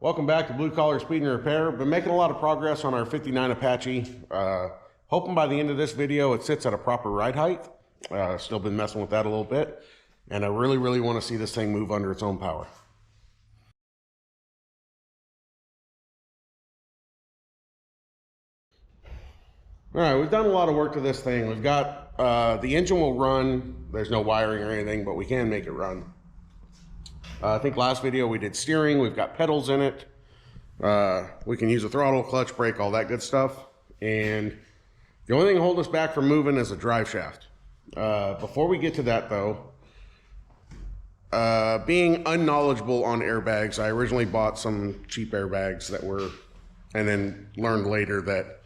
Welcome back to Blue Collar Speed and Repair. Been making a lot of progress on our 59 Apache. Hoping by the end of this video it sits at a proper ride height. Still been messing with that a little bit. And I really want to see this thing move under its own power. All right, we've done a lot of work to this thing. We've got, the engine will run. There's no wiring or anything, but we can make it run. I think last video we did steering. We've got pedals in it. We can use a throttle, clutch, brake, all that good stuff. And the only thing holding us back from moving is a drive shaft. Before we get to that though, being unknowledgeable on airbags, I originally bought some cheap airbags that were, and then learned later that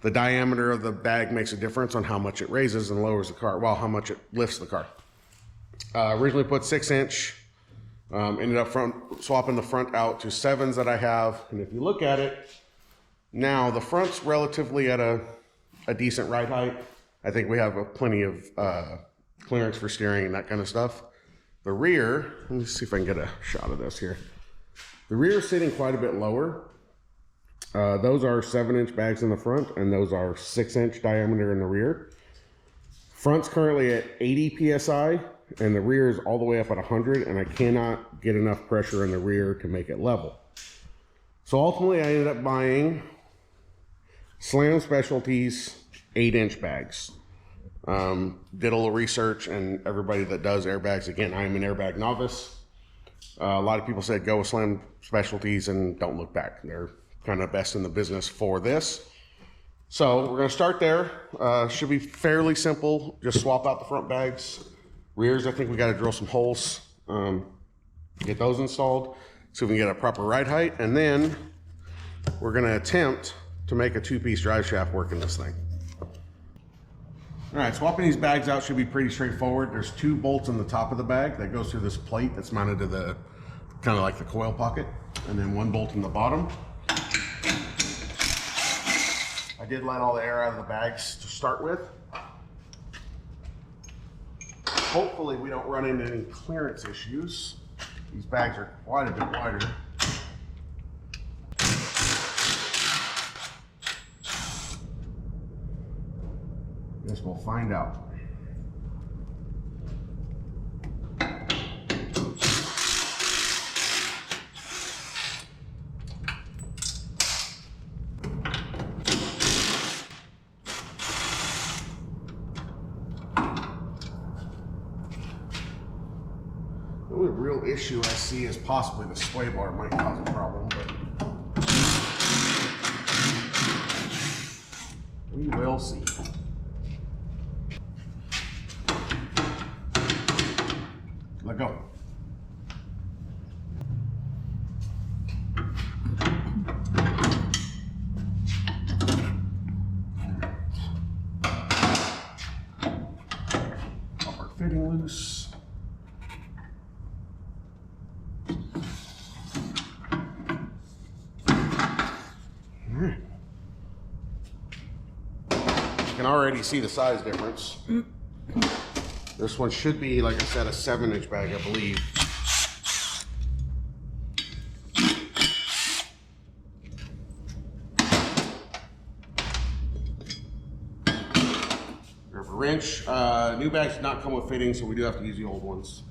the diameter of the bag makes a difference on how much it raises and lowers the car, well, how much it lifts the car. Originally put 6-inch, ended up swapping the front out to 7s that I have. And if you look at it, now the front's relatively at a decent ride height. I think we have plenty of clearance for steering and that kind of stuff. The rear, let me see if I can get a shot of this here. The rear is sitting quite a bit lower. Those are 7-inch bags in the front, and those are 6-inch diameter in the rear. Front's currently at 80 psi, and the rear is all the way up at 100, and I cannot get enough pressure in the rear to make it level. So ultimately, I ended up buying Slam Specialties 8-inch bags. Did a little research, and everybody that does airbags, again, I am an airbag novice. A lot of people said go with Slam Specialties and don't look back. They're kind of best in the business for this. So we're going to start there. Should be fairly simple. Just swap out the front bags. Rears, I think we got to drill some holes, get those installed so we can get a proper ride height. And then we're going to attempt to make a 2-piece drive shaft work in this thing. All right, swapping these bags out should be pretty straightforward. There's 2 bolts in the top of the bag that goes through this plate that's mounted to the kind of like the coil pocket, and then 1 bolt in the bottom. I did let all the air out of the bags to start with. Hopefully we don't run into any clearance issues. These bags are quite a bit wider. Guess we'll find out. The only real issue I see is possibly the sway bar might cause a problem, but we will see. Let go. Upper fitting loose. You can already see the size difference. This one should be, like I said, a 7-inch bag, I believe. Grab a wrench. New bags do not come with fittings, so we do have to use the old ones.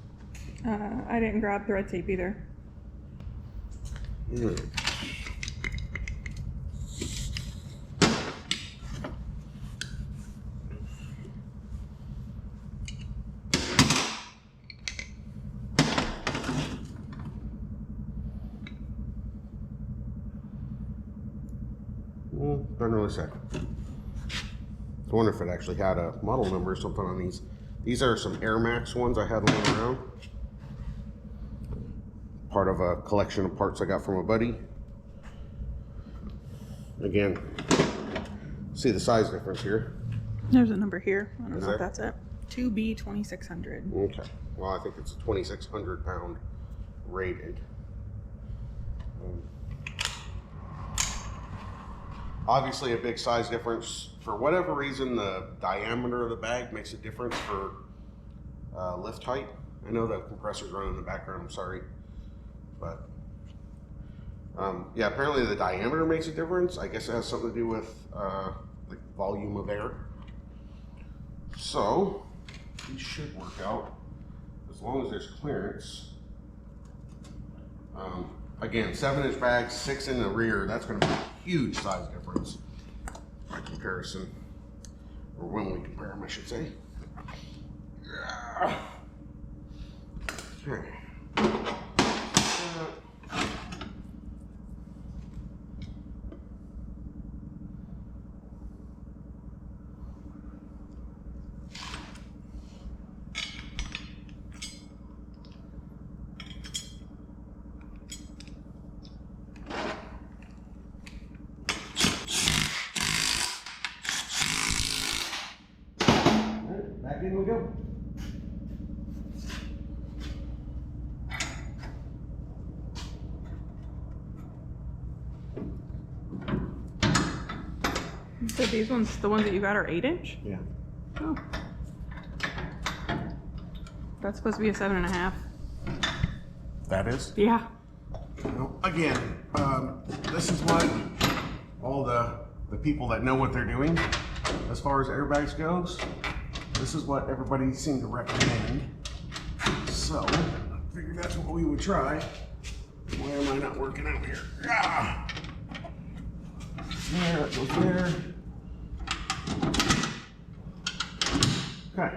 I didn't grab thread tape either. Doesn't really say. I wonder if it actually had a model number or something on these. These are some Air Max ones I had laying around. Part of a collection of parts I got from a buddy. Again, see the size difference here. There's a number here. I don't know if there? that's it. 2B2600. Okay. Well, I think it's 2,600 pound rated. Obviously a big size difference. For whatever reason, the diameter of the bag makes a difference for lift height. I know the compressor's running in the background, I'm sorry. But Yeah, apparently the diameter makes a difference. I guess it has something to do with the volume of air. So, these should work out as long as there's clearance. Again, 7-inch bags, 6 in the rear. That's going to be a huge size difference by comparison, or when we compare them, I should say. Okay. Back in we go. So these ones, the ones that you got are 8-inch? Yeah. Oh. That's supposed to be a 7.5. That is? Yeah. Well, again, this is what all the people that know what they're doing as far as airbags goes, this is what everybody seemed to recommend. So, I figured that's what we would try. Why am I not working out here? Ah! There, it goes there. Okay.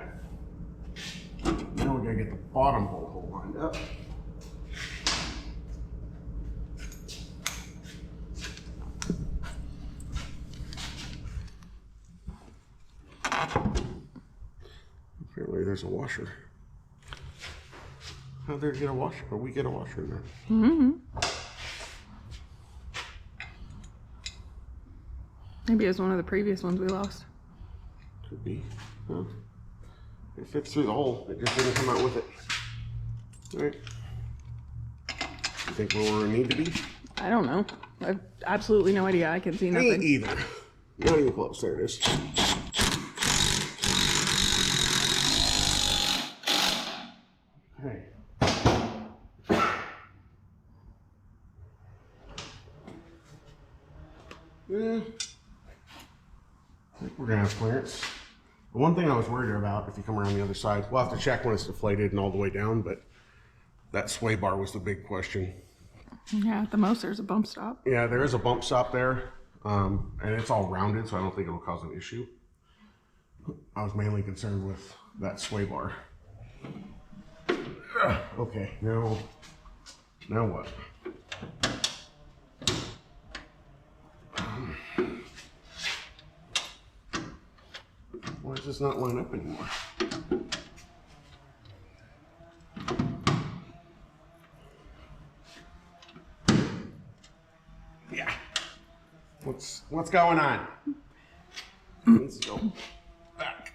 Now we gotta get the bottom hole lined up. Apparently there's a washer. How'd there get a washer? Or we get a washer in there? Mm-hmm. Maybe it was one of the previous ones we lost. Could be. Huh. It fits through the hole. It just didn't come out with it. All right. You think we're where we need to be? I don't know. I have absolutely no idea. I can see nothing. Ain't either. Not even close. There it is. Okay. Yeah. I think we're gonna have clearance. The one thing I was worried about, if you come around the other side, we'll have to check when it's deflated and all the way down, but that sway bar was the big question. Yeah, at the most there's a bump stop. Yeah, there is a bump stop there, and it's all rounded, so I don't think it'll cause an issue. I was mainly concerned with that sway bar. Okay, now what? Why does this not line up anymore? Yeah. What's going on? Needs to go back.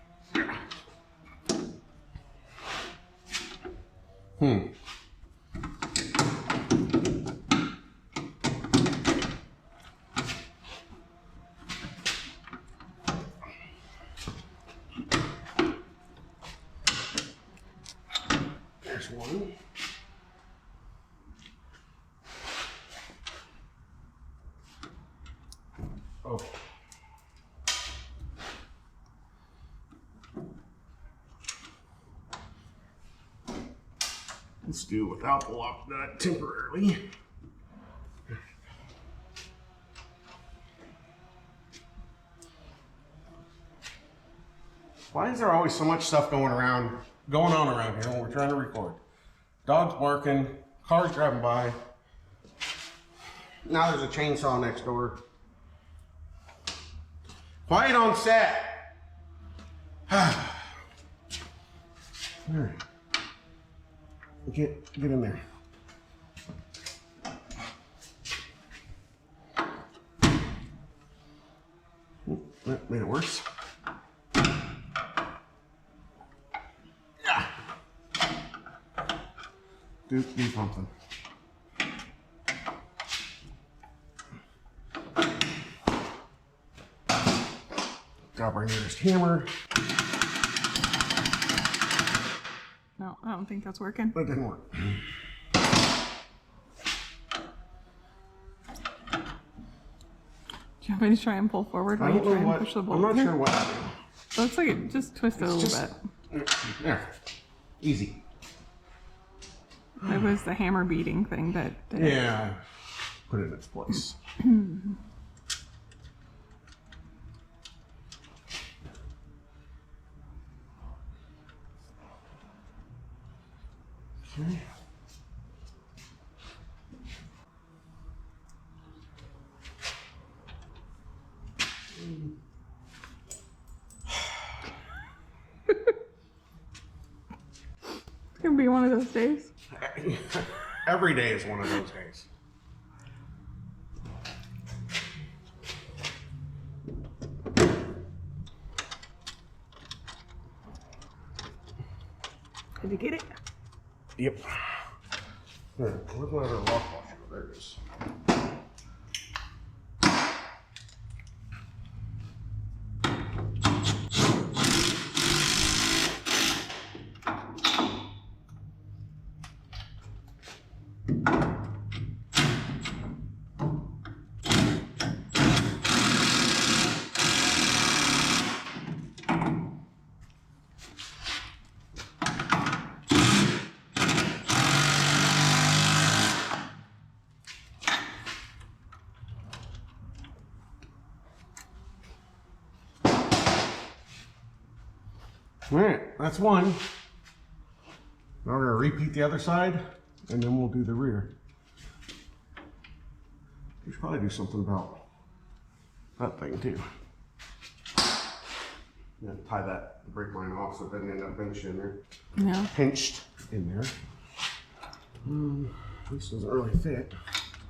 There's one. Oh. Let's do without the lock nut temporarily. Why is there always so much stuff going on around here when we're trying to record? Dogs barking, cars driving by. Now there's a chainsaw next door. Quiet on set. All right. Get in there. That made it worse. Yeah. Do something. Grab our nearest hammer. No, I don't think that's working. That didn't work. you want me to try and pull forward while you try and push the bolt? I'm not through? sure what to do. Looks like it just twisted a little bit. There. Easy. It was the hammer beating thing that did it. Yeah. Put it in its place. Okay. It's gonna be one of those days. Every day is one of those days. Did you get it? Yep. Where's my other lock washer? There it is. All right, that's one. Now we're gonna repeat the other side, and then we'll do the rear. We should probably do something about that thing too. Yeah, tie that brake line off so it doesn't end up pinched in there. No. Pinched in there. This doesn't really fit.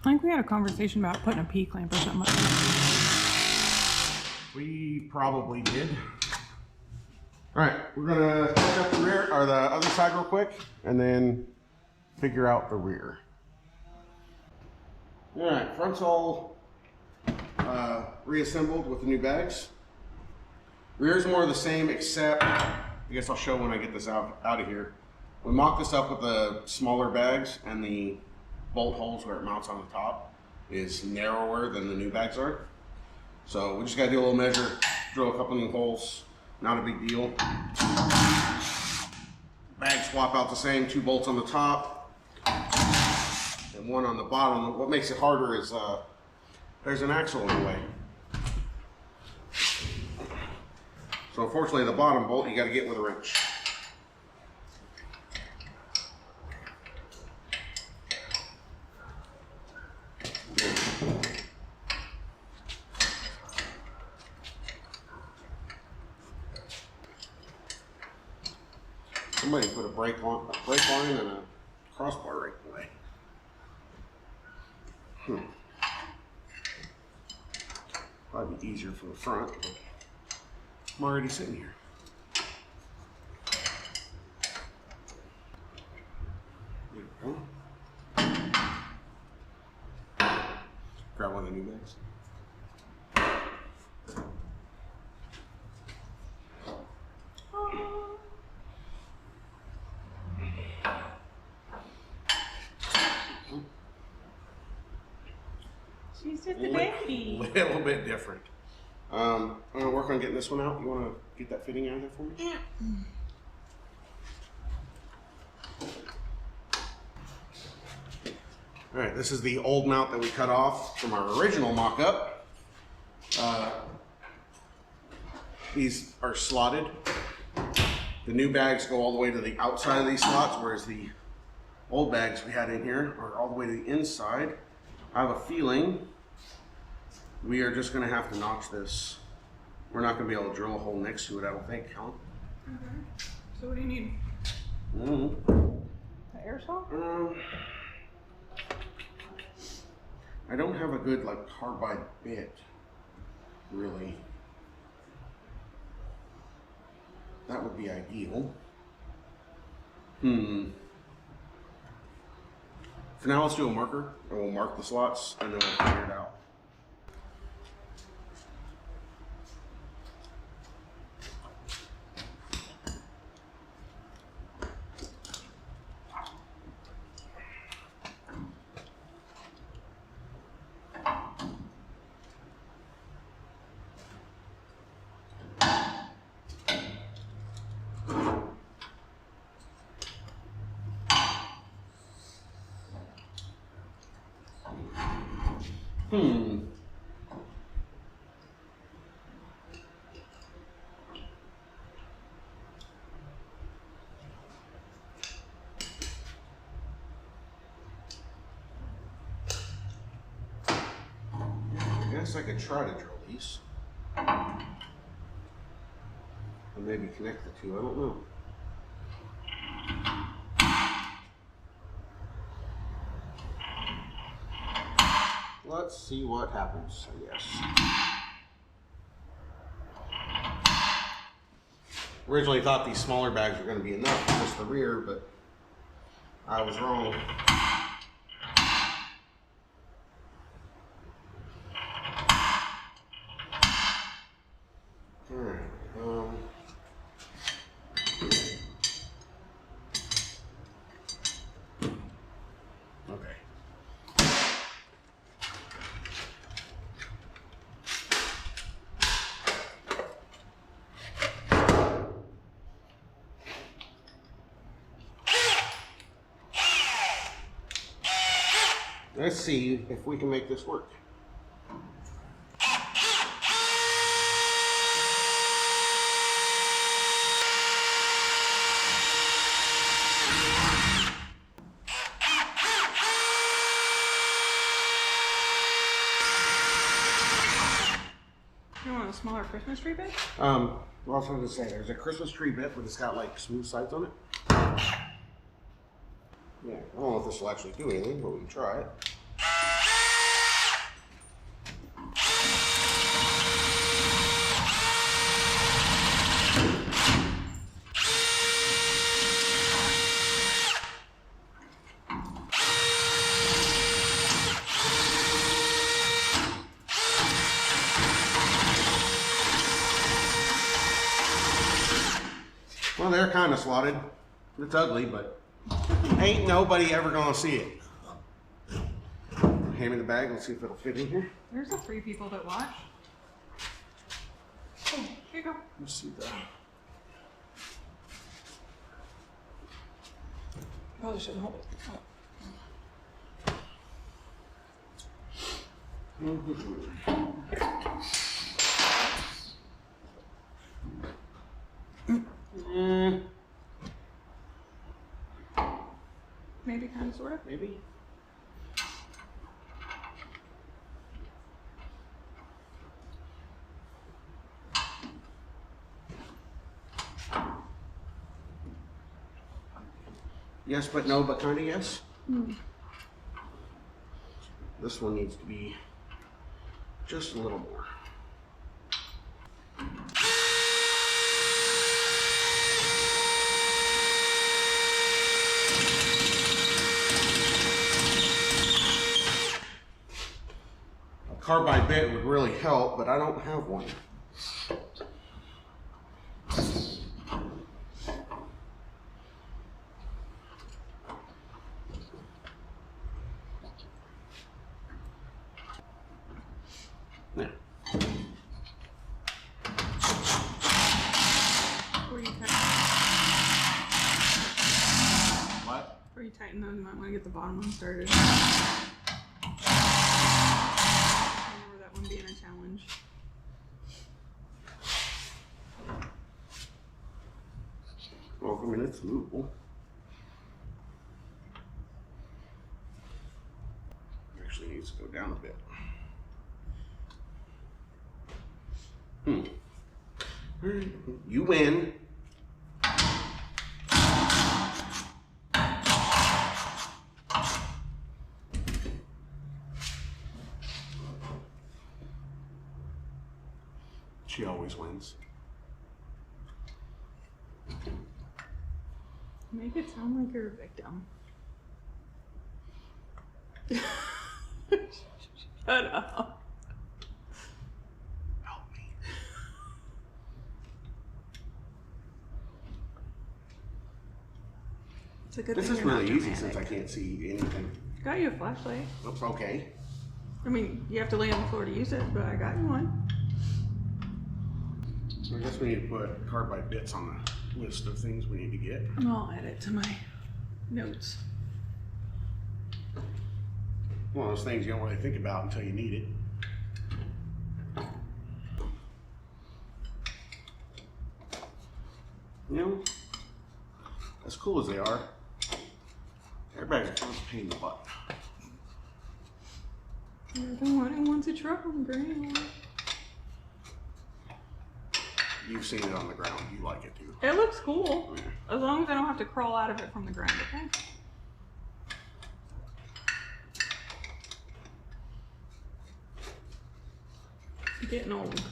I think we had a conversation about putting a P-clamp or something like that. We probably did. All right, we're gonna check up the rear or the other side real quick, and then figure out the rear. All right, front's all reassembled with the new bags. Rear's more of the same, except I guess I'll show when I get this out of here. We mocked this up with the smaller bags, and the bolt holes where it mounts on the top is narrower than the new bags are. So we just gotta do a little measure, drill a couple new holes. Not a big deal. Bag swap out the same, 2 bolts on the top and 1 on the bottom. What makes it harder is there's an axle in the way. So unfortunately the bottom bolt you got to get with a wrench. Somebody put a brake line and a crossbar right away. Probably be easier from the front, but I'm already sitting here. There we go. Grab one of the new bags. She's just a baby. A little bit different. I'm gonna work on getting this one out. You wanna get that fitting out of there for me? Yeah. All right, this is the old mount that we cut off from our original mock-up. These are slotted. The new bags go all the way to the outside of these slots, whereas the old bags we had in here are all the way to the inside. I have a feeling we are just gonna have to notch this. We're not gonna be able to drill a hole next to it, I don't think, Helen. So what do you need? The air saw? I don't have a good like carbide bit, really. That would be ideal. For now, let's do a marker, and we'll mark the slots, and then we'll figure it out. I guess I could try to drill these. Or maybe connect the two, I don't know. Let's see what happens, I guess. Originally thought these smaller bags were going to be enough for just the rear, but I was wrong. Alright, okay. Let's see if we can make this work. You want a smaller Christmas tree bit? Well, I was going to say, there's a Christmas tree bit, but it's got like smooth sides on it. Yeah, I don't know if this will actually do anything, but we can try it. Well, they're kind of slotted. It's ugly, but ain't nobody ever gonna see it. Hand me the bag, let's see if it'll fit in here. There's the 3 people that watch. Oh, here you go. Let's see that. Probably shouldn't hold it. Maybe, kind of, sort of. Maybe. Yes, but no, but kind of yes. This one needs to be just a little more. A carbide bit would really help, but I don't have one. Yeah. Before you What? Before you tighten those, you might want to get the bottom one started. Remember that one being a challenge. Well, I mean, it's movable. Actually needs to go down a bit. You win. She always wins. Make it sound like you're a victim. Shut up. Help me. It's a good This thing is you're not really easy dramatic. since I can't see anything. Got you a flashlight. Oops, okay. I mean, you have to lay on the floor to use it, but I got you one. I guess we need to put carbide bits on the list of things we need to get. I'll add it to my notes. One of those things you don't really think about until you need it. You know, as cool as they are, airbags are kind of a pain in the butt. You're the one who wants a truck on the ground. You've seen it on the ground. You like it too. It looks cool. As long as I don't have to crawl out of it from the ground, okay? Getting old.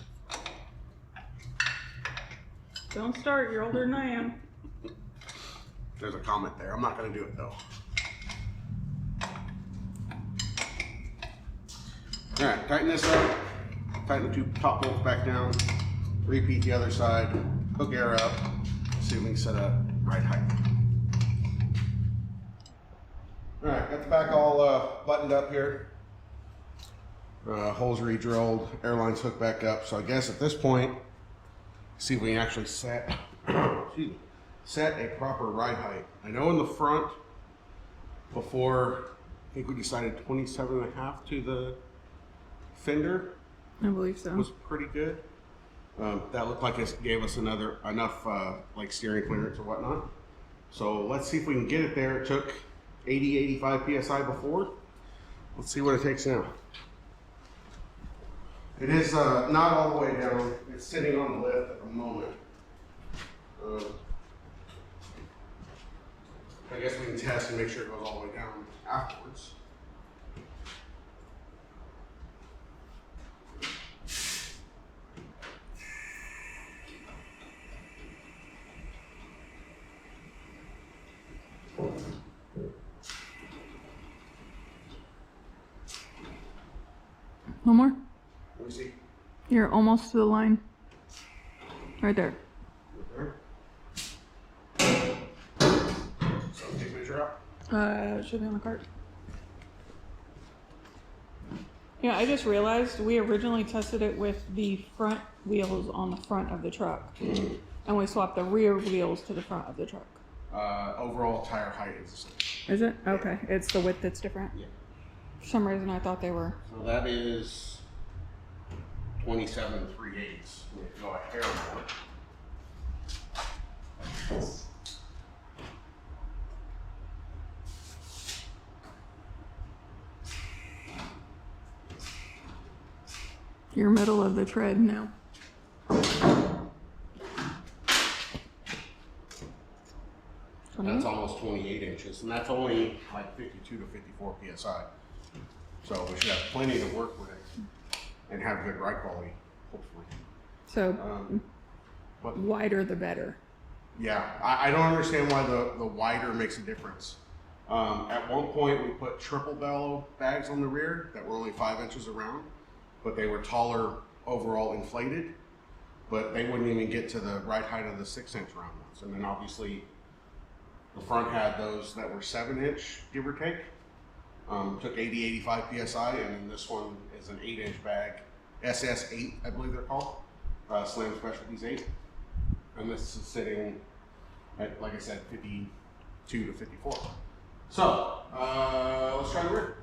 Don't start, you're older than I am. There's a comment there. I'm not going to do it though. All right, tighten this up. Tighten the two top bolts back down. Repeat the other side. Hook air up. See if we can set a right height. All right, got the back all buttoned up here. Holes re-drilled. Airlines hooked back up. So I guess at this point, see if we can actually set a proper ride height. I know in the front, before, I think we decided 27.5 to the fender. I believe so. Was pretty good. That looked like it gave us enough like steering clearance or whatnot. So let's see if we can get it there. It took 85 PSI before. Let's see what it takes now. It is not all the way down. It's sitting on the lift at the moment. I guess we can test and make sure it goes all the way down afterwards. One more? Let me see. You're almost to the line. Right there. Right there. So take a measure out. It should be on the cart. Yeah, I just realized we originally tested it with the front wheels on the front of the truck. And we swapped the rear wheels to the front of the truck. Overall tire height is the same. Is it? Okay. It's the width that's different. Yeah. For some reason I thought they were. So that is 27 3/8. We have to go a hair more. You're middle of the tread now. That's almost 28 inches, and that's only like 52 to 54 PSI. So we should have plenty to work with and have good ride quality, hopefully. So What? wider the better. Yeah, I don't understand why the wider makes a difference. At one point, we put triple bellow bags on the rear that were only 5 inches around, but they were taller overall inflated, but they wouldn't even get to the ride height of the 6-inch round ones. And then obviously, the front had those that were 7-inch, give or take. Took 85 PSI, and then this one is an 8-inch bag, SS8, I believe they're called, Slam Specialties 8. And this is sitting at, like I said, 52 to 54. So, let's try the rear.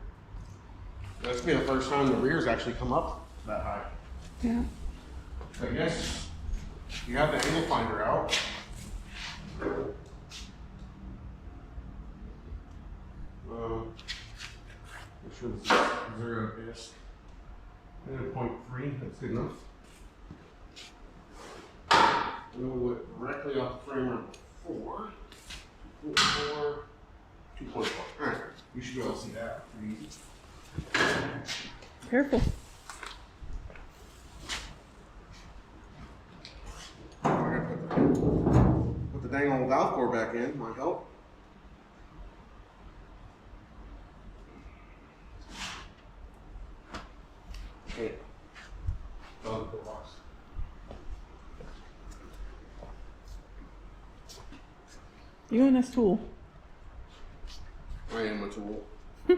This will be the first time the rear's actually come up that high. Yeah. So I guess you have the angle finder out. Make sure this is 0 is. And 0.3, that's good enough. And then we went directly off the frame number 4. 2.4. Alright, you should be able to see that pretty easy. Careful. I gotta put the dang old valve core back in, might help. Okay. Valve core box. You and this tool. I am a tool. Here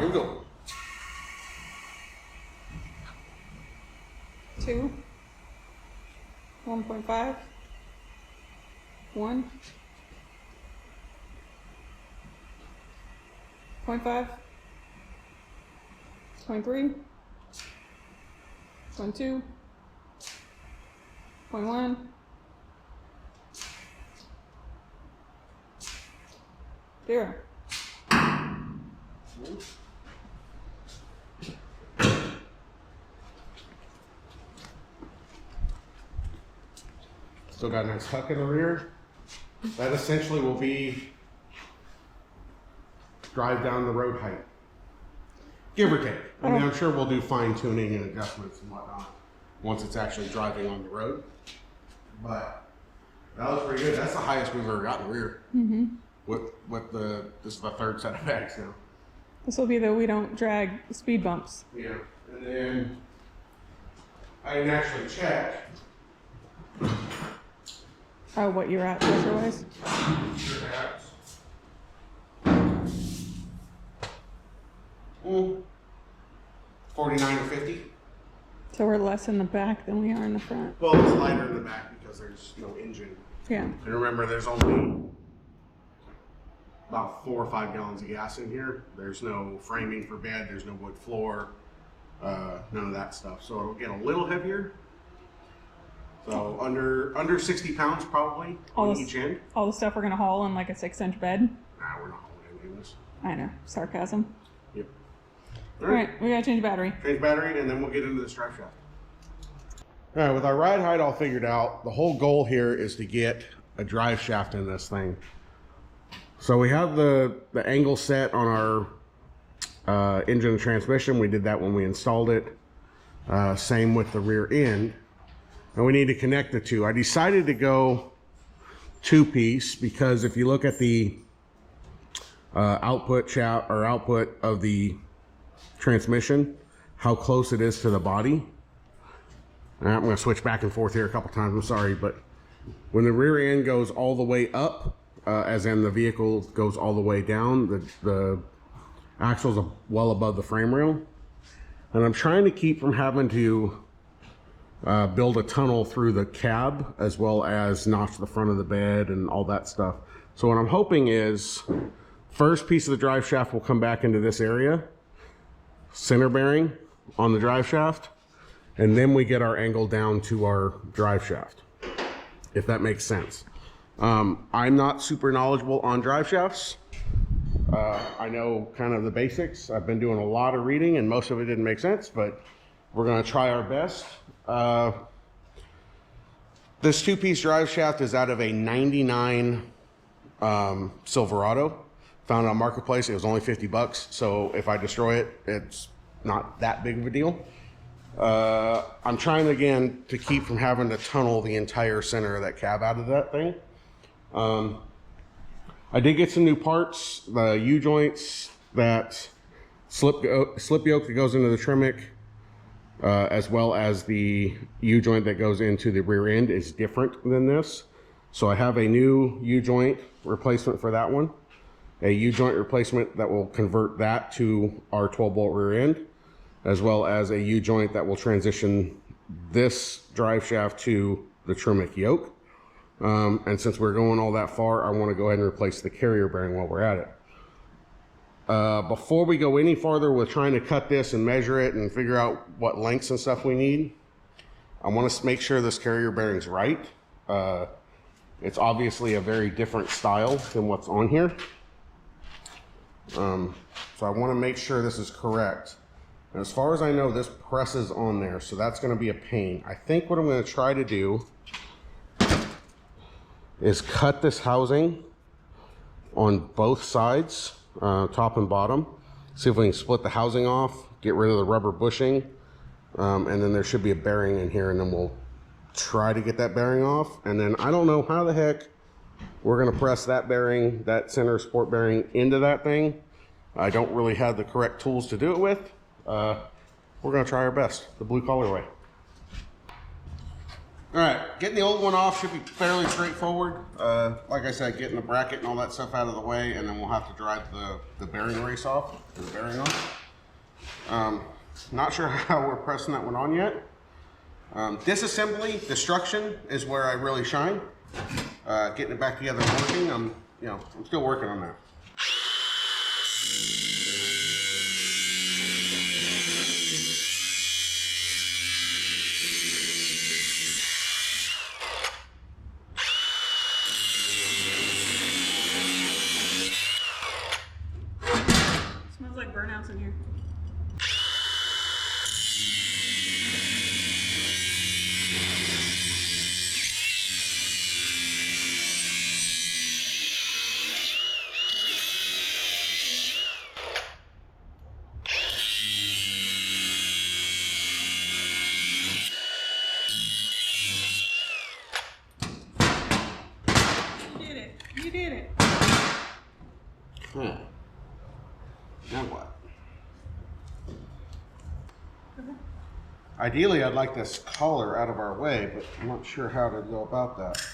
we go. 2. 1 1.5. 1. 0.5. 0.3. 0.2. 0.1. Zero. Still got a nice huck in the rear. That essentially will be drive down the road height. Give or take. I mean, I'm sure we'll do fine tuning and adjustments and whatnot once it's actually driving on the road. But that was pretty good. That's the highest we've ever gotten rear. Mm-hmm. This is the third set of bags now. This will be the we don't drag speed bumps. Yeah. And then I didn't actually check. Oh, what you're at pressure-wise? 49 or 50. So we're less in the back than we are in the front. Well, it's lighter in the back because there's no engine. Yeah. And remember, there's only about 4 or 5 gallons of gas in here. There's no framing for bed. There's no wood floor. None of that stuff. So it'll get a little heavier. So under 60 pounds probably on each end. All the stuff we're gonna haul in like a 6-inch bed. Nah, we're not hauling any of this. I know, sarcasm. Yep. All right, we gotta change battery. Change battery, and then we'll get into this drive shaft. All right, with our ride height all figured out, the whole goal here is to get a drive shaft in this thing. So we have the angle set on our engine and transmission. We did that when we installed it. Same with the rear end. And we need to connect the two. I decided to go 2-piece because if you look at the output of the transmission, how close it is to the body. And I'm going to switch back and forth here a couple times. I'm sorry, but when the rear end goes all the way up, as in the vehicle goes all the way down, the axles are well above the frame rail. And I'm trying to keep from having to build a tunnel through the cab as well as notch the front of the bed and all that stuff. So what I'm hoping is first piece of the drive shaft will come back into this area, center bearing on the drive shaft, and then we get our angle down to our drive shaft, if that makes sense. I'm not super knowledgeable on drive shafts. I know kind of the basics. I've been doing a lot of reading and most of it didn't make sense, but we're going to try our best. This 2-piece drive shaft is out of a 99 Silverado. Found it on Marketplace. It was only 50 bucks. So if I destroy it, it's not that big of a deal. I'm trying again to keep from having to tunnel the entire center of that cab out of that thing. I did get some new parts, the U-joints, that slip yoke that goes into the Tremec, as well as the U-joint that goes into the rear end is different than this. So I have a new U-joint replacement for that one, a U-joint replacement that will convert that to our 12-bolt rear end, as well as a U-joint that will transition this drive shaft to the Tremec yoke. And since we're going all that far, I want to go ahead and replace the carrier bearing while we're at it. Before we go any farther with trying to cut this and measure it and figure out what lengths and stuff we need, I want to make sure this carrier bearing's right. It's obviously a very different style than what's on here. So I want to make sure this is correct. And as far as I know, this presses on there, so that's going to be a pain. I think what I'm going to try to do is cut this housing on both sides, top and bottom. See if we can split the housing off, get rid of the rubber bushing, and then there should be a bearing in here, and then we'll try to get that bearing off. And then I don't know how the heck we're gonna press that bearing, that center support bearing, into that thing. I don't really have the correct tools to do it with. We're gonna try our best, the blue collar way. All right, getting the old one off should be fairly straightforward. Like I said, getting the bracket and all that stuff out of the way, and then we'll have to drive the bearing race off, the bearing off. Not sure how we're pressing that one on yet. Disassembly, destruction is where I really shine. Getting it back together and working, I'm still working on that. Smells like burnouts in here. You did it. Now what? Ideally, I'd like this collar out of our way, but I'm not sure how to go about that.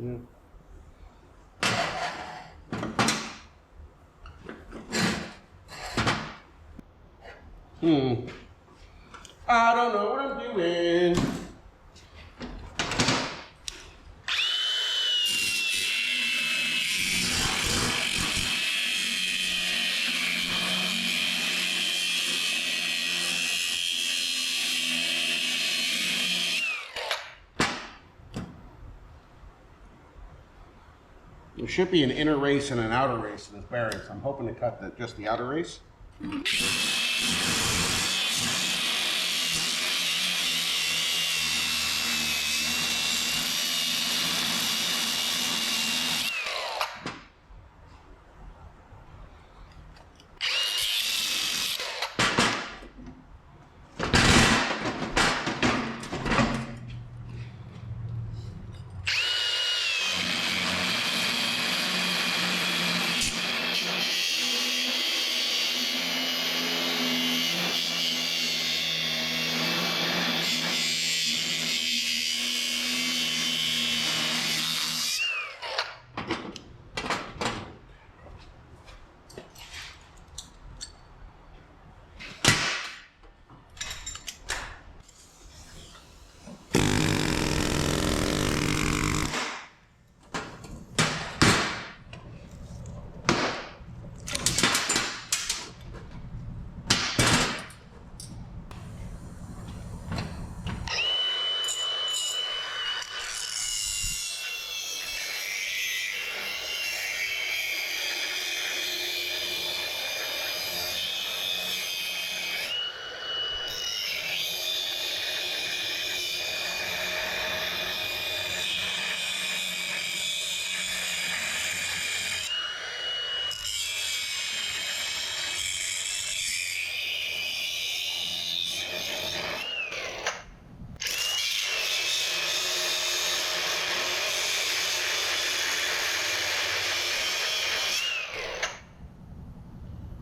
Yeah. I don't know what I'm doing. There should be an inner race and an outer race in this bearing, so I'm hoping to cut just the outer race.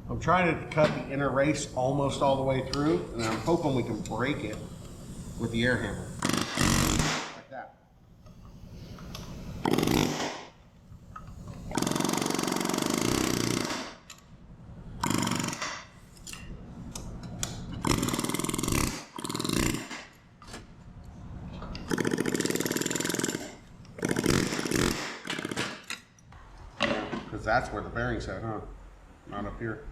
I'm trying to cut the inner race almost all the way through, and I'm hoping we can break it with the air hammer. Like that. Because that's where the bearing's at, huh? Not up here.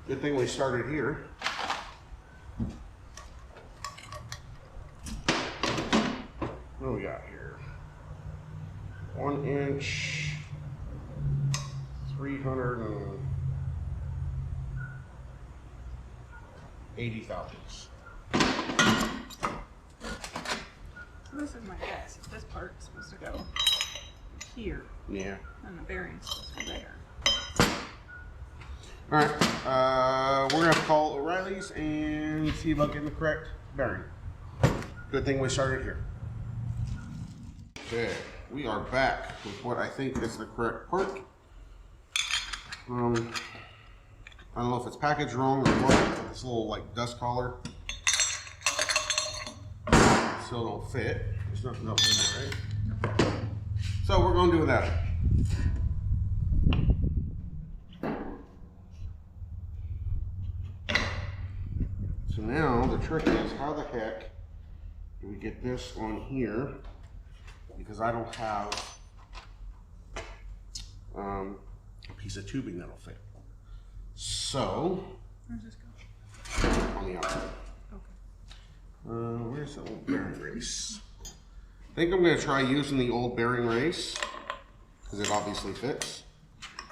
Good thing we started here. What do we got here? 1 inch, 380 thousandths. So this is my guess. This part's supposed to go here. Yeah. And the bearing's supposed to go there. Alright, we're going to call O'Reilly's and see about getting the correct bearing. Good thing we started here. Okay, we are back with what I think is the correct part. I don't know if it's packaged wrong or what, but this little like dust collar still don't fit. There's nothing else in there, right? So we're going to do without it. So now the trick is, how the heck do we get this on here? Because I don't have a piece of tubing that'll fit. So, Where's this go? on the outside. Okay. Where's the old bearing race? I think I'm going to try using the old bearing race because it obviously fits.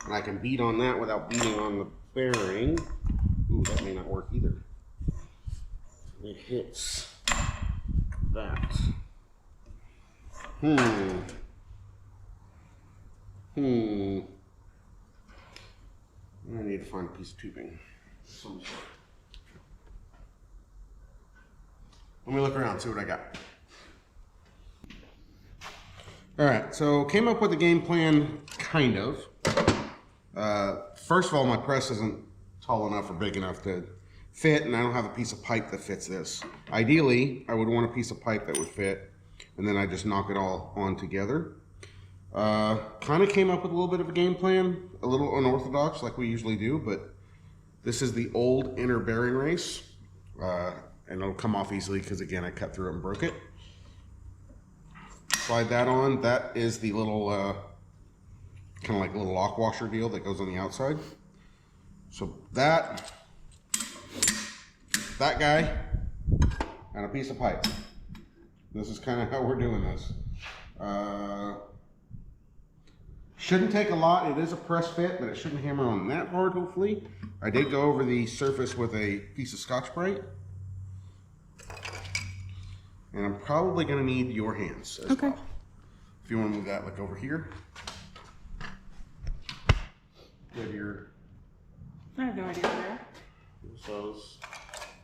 And I can beat on that without beating on the bearing. Ooh, that may not work either. It hits that. I need to find a piece of tubing of some sort. Let me look around and see what I got. All right, so came up with a game plan, kind of. First of all, my press isn't tall enough or big enough to fit, and I don't have a piece of pipe that fits this. Ideally, I would want a piece of pipe that would fit, and then I just knock it all on together. Kind of came up with a little bit of a game plan, a little unorthodox like we usually do, but this is the old inner bearing race, and it'll come off easily because again, I cut through it and broke it. Slide that on. That is the little, kind of like a little lock washer deal that goes on the outside. So that guy, and a piece of pipe. This is kind of how we're doing this. Shouldn't take a lot. It is a press fit, but it shouldn't hammer on that hard, hopefully. I did go over the surface with a piece of Scotch-Brite. And I'm probably going to need your hands as well. If you want to move that like over here. With your... I have no idea where.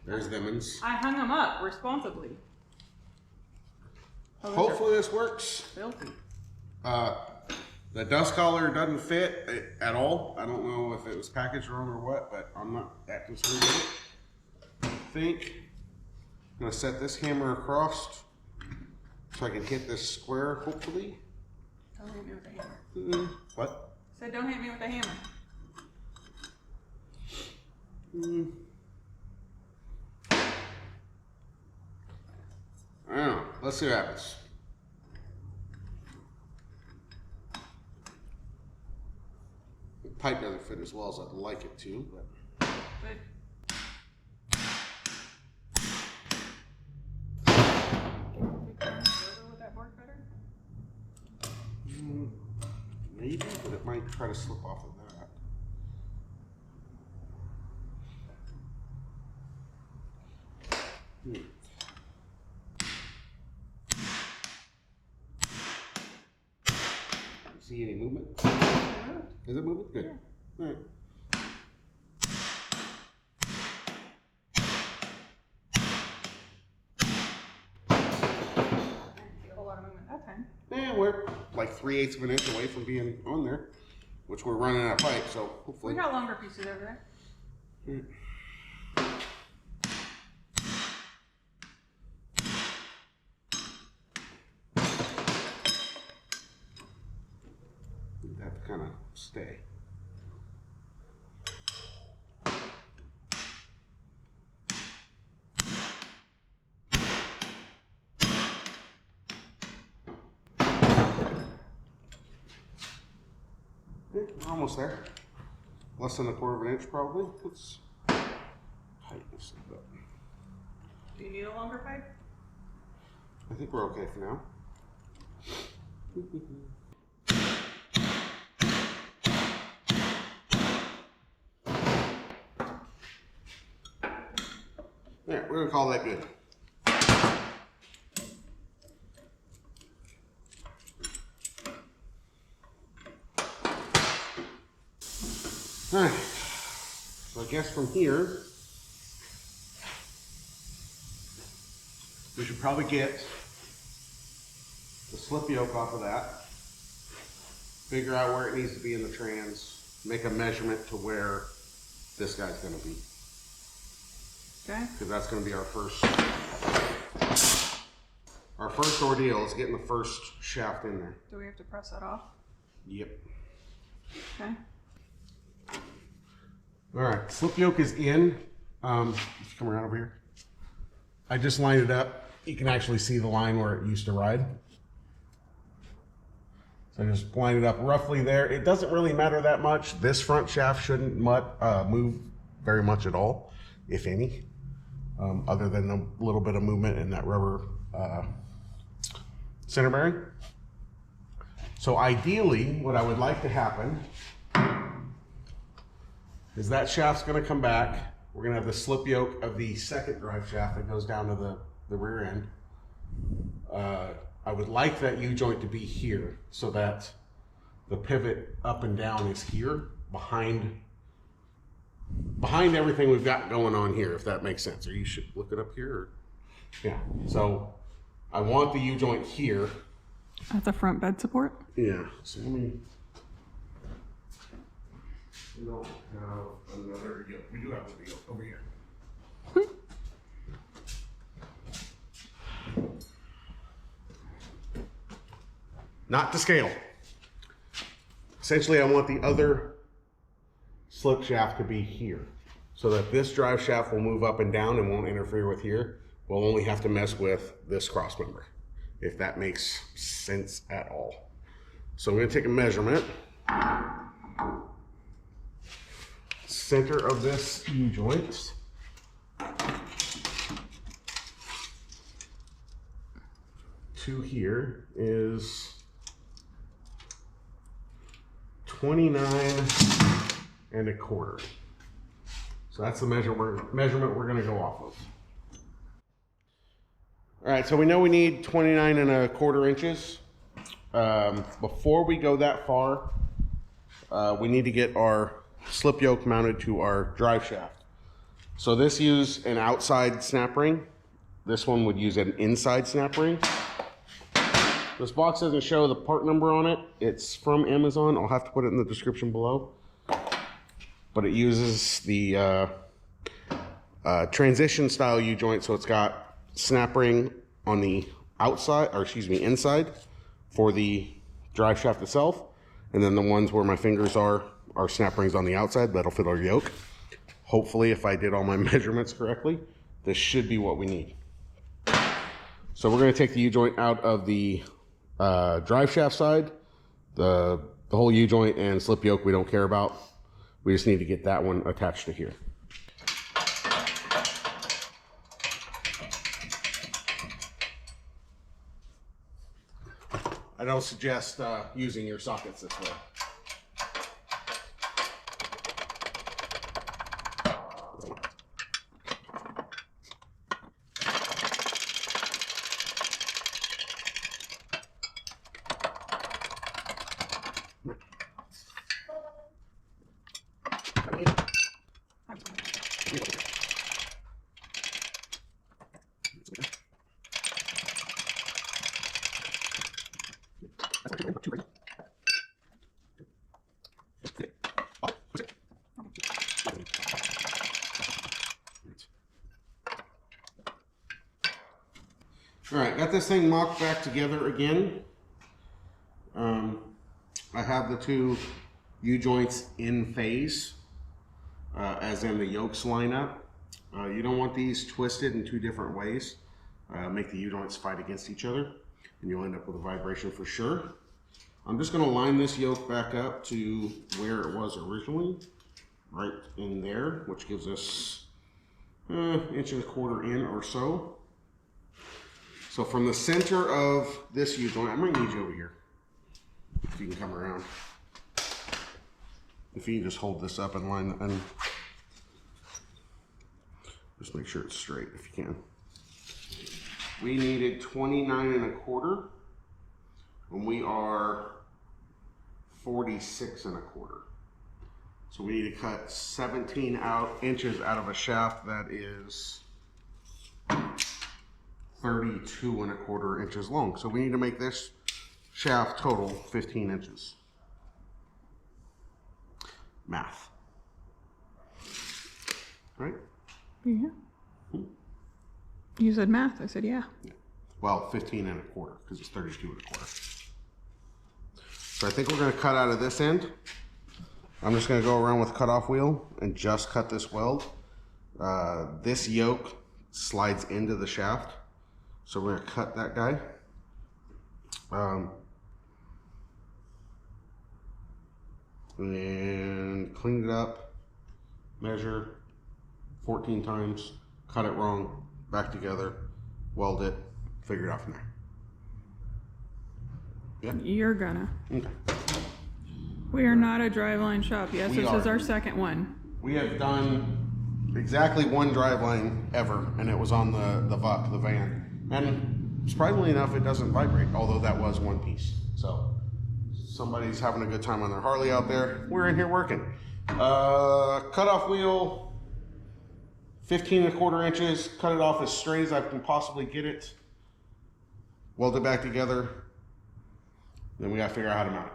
There's Demons. I hung them up responsibly. Oh, Hopefully this works. Filthy. The dust collar doesn't fit at all. I don't know if it was packaged wrong or what, but I'm not that concerned with it. I think I'm going to set this hammer across so I can hit this square, hopefully. Don't hit me with the hammer. What? Said don't hit me with the hammer. I don't know. Let's see what happens. The pipe doesn't fit as well as I'd like it to, but... Would that work better? Maybe, but it might try to slip off of that. See any movement? Is it moving? Good. Yeah. All right. A whole lot of movement that time. Yeah, we're like 3/8 of an inch away from being on there, which we're running out of pipe, so hopefully. We got longer pieces over there. That to kind of stay. We're almost there. Less than 1/4 inch probably. Let's tighten this up. Do you need a longer pipe? I think we're okay for now. Yeah, we're gonna call that good. All right, so I guess from here, we should probably get the slip yoke off of that, figure out where it needs to be in the trans, make a measurement to where this guy's gonna be. Okay. Because that's gonna be our first ordeal is getting the first shaft in there. Do we have to press that off? Yep. Okay. All right, slip yoke is in. Just come around over here. I just lined it up. You can actually see the line where it used to ride. So I just lined it up roughly there. It doesn't really matter that much. This front shaft shouldn't move very much at all, if any, other than a little bit of movement in that rubber center bearing. So ideally, what I would like to happen is that shaft's gonna come back. We're gonna have the slip yoke of the second drive shaft that goes down to the rear end. I would like that U-joint to be here so that the pivot up and down is here behind everything we've got going on here, if that makes sense. Or you should look it up here. Or, yeah, so I want the U-joint here. At the front bed support? Yeah, so let me, we don't have another yoke. We do have a yoke over here. Not to scale. Essentially, I want the other slip shaft to be here so that this drive shaft will move up and down and won't interfere with here. We'll only have to mess with this cross member, if that makes sense at all. So I'm going to take a measurement. Center of this U-joint. To here is 29.25. So that's the measurement we're going to go off of. All right, so we know we need 29.25 inches. Before we go that far, we need to get our slip yoke mounted to our drive shaft. So this used an outside snap ring. This one would use an inside snap ring. This box doesn't show the part number on it. It's from Amazon. I'll have to put it in the description below. But it uses the transition style U-joint, so it's got snap ring on the outside, or excuse me, inside for the drive shaft itself. And then the ones where my fingers are snap rings on the outside. That'll fit our yoke. Hopefully, if I did all my measurements correctly, this should be what we need. So we're going to take the U-joint out of the drive shaft side. The whole U-joint and slip yoke we don't care about. We just need to get that one attached to here. I don't suggest using your sockets this way. All right, got this thing mocked back together again. I have the two U-joints in phase, as in the yokes line up. You don't want these twisted in two different ways. Make the U-joints fight against each other, and you'll end up with a vibration for sure. I'm just going to line this yoke back up to where it was originally, right in there, which gives us an inch and a quarter in or so. So from the center of this U-joint, I might need you over here, if you can come around. If you can just hold this up and line, and just make sure it's straight if you can. We needed 29.25, and we are 46.25. So we need to cut 17 inches out of a shaft that is 32 1/4 inches long. So we need to make this shaft total 15 inches. Math. Right? Yeah. You said math. I said yeah. Well, 15 1/4 because it's 32 1/4. So I think we're going to cut out of this end. I'm just going to go around with cutoff wheel and just cut this weld. This yoke slides into the shaft, so we're going to cut that guy. And clean it up, measure 14 times, cut it wrong, back together, weld it, figure it out from there. Yeah? You're gonna. Okay. We are not a driveline shop. Yes, We this are. is our second one. We have done exactly one driveline ever, and it was on the VUC, the van. And surprisingly enough, it doesn't vibrate, although that was one piece. So somebody's having a good time on their Harley out there. We're in here working. Cutoff wheel, 15 1/4 inches. Cut it off as straight as I can possibly get it. Weld it back together. Then we gotta figure out how to mount it.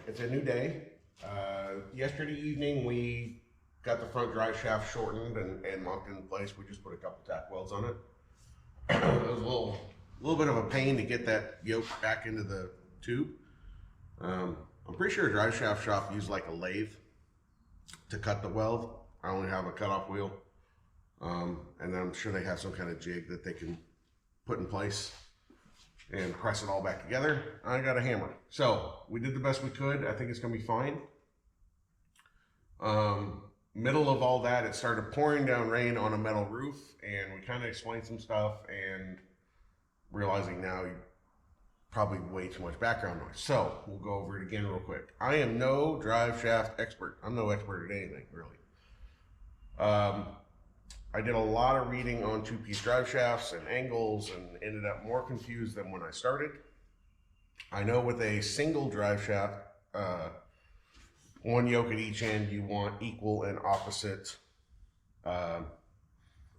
It's a new day. Yesterday evening we got the front drive shaft shortened and locked into place. We just put a couple tack welds on it. It was a little bit of a pain to get that yoke back into the tube. I'm pretty sure a drive shaft shop used like a lathe to cut the weld. I only have a cutoff wheel. And then I'm sure they have some kind of jig that they can put in place and press it all back together. I got a hammer. So we did the best we could. I think it's gonna be fine. Middle of all that, it started pouring down rain on a metal roof, and we kind of explained some stuff and realizing now probably way too much background noise. So we'll go over it again real quick. I am no drive shaft expert. I'm no expert at anything really. I did a lot of reading on two-piece drive shafts and angles and ended up more confused than when I started. I know with a single drive shaft, one yoke at each end, you want equal and opposite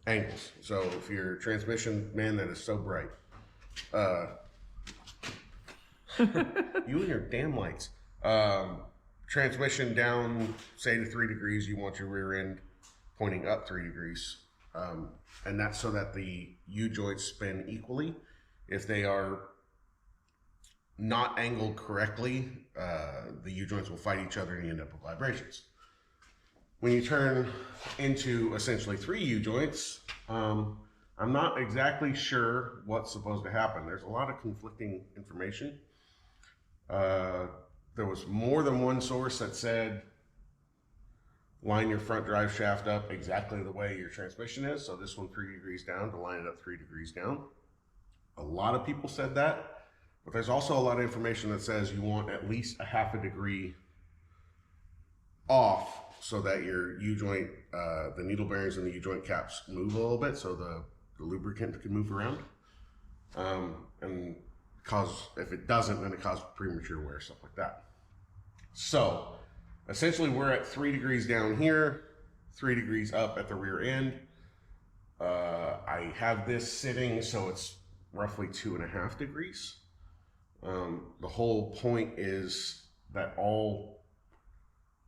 angles. So if you're a transmission, man, that is so bright. You and your damn lights. Transmission down, say to 3 degrees, you want your rear end pointing up 3 degrees. And that's so that the U-joints spin equally. If they are not angled correctly, the U-joints will fight each other and you end up with vibrations. When you turn into essentially 3 U-joints, I'm not exactly sure what's supposed to happen. There's a lot of conflicting information. There was more than one source that said line your front drive shaft up exactly the way your transmission is. So this one 3 degrees down to line it up 3 degrees down. A lot of people said that, but there's also a lot of information that says you want at least a half a degree off so that your U-joint, the needle bearings and the U-joint caps move a little bit so the lubricant can move around. And if it doesn't, then it causes premature wear, stuff like that. So essentially we're at 3 degrees down here, 3 degrees up at the rear end. I have this sitting so it's roughly 2.5 degrees. The whole point is that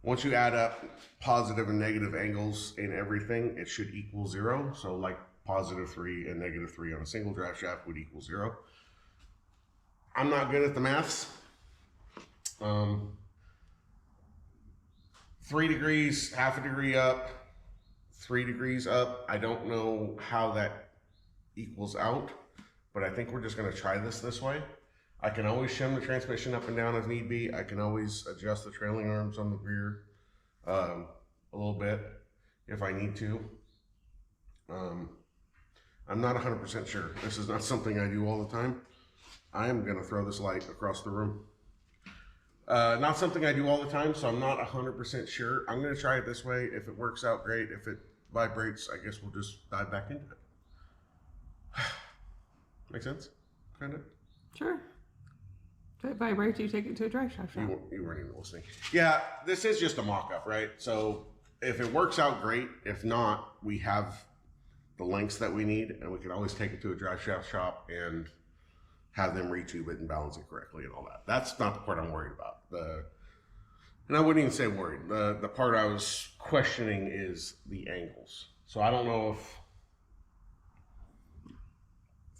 once you add up positive and negative angles in everything, it should equal 0. So like +3 and -3 on a single drive shaft would equal 0. I'm not good at the maths. 3 degrees, half a degree up, 3 degrees up. I don't know how that equals out, but I think we're just going to try this way. I can always shim the transmission up and down if need be. I can always adjust the trailing arms on the rear a little bit if I need to. I'm not 100% sure. This is not something I do all the time. I am going to throw this light across the room. Not something I do all the time, so I'm not 100% sure. I'm going to try it this way. If it works out, great. If it vibrates, I guess we'll just dive back into it. Make sense? Kind of? Sure. If it vibrates, you take it to a Driveshaft shop. You weren't even listening. Yeah, this is just a mock-up, right? So if it works out, great. If not, we have the lengths that we need, and we can always take it to a Driveshaft shop and have them retube it and balance it correctly and all that. That's not the part I'm worried about. And I wouldn't even say worried. The part I was questioning is the angles. So I don't know if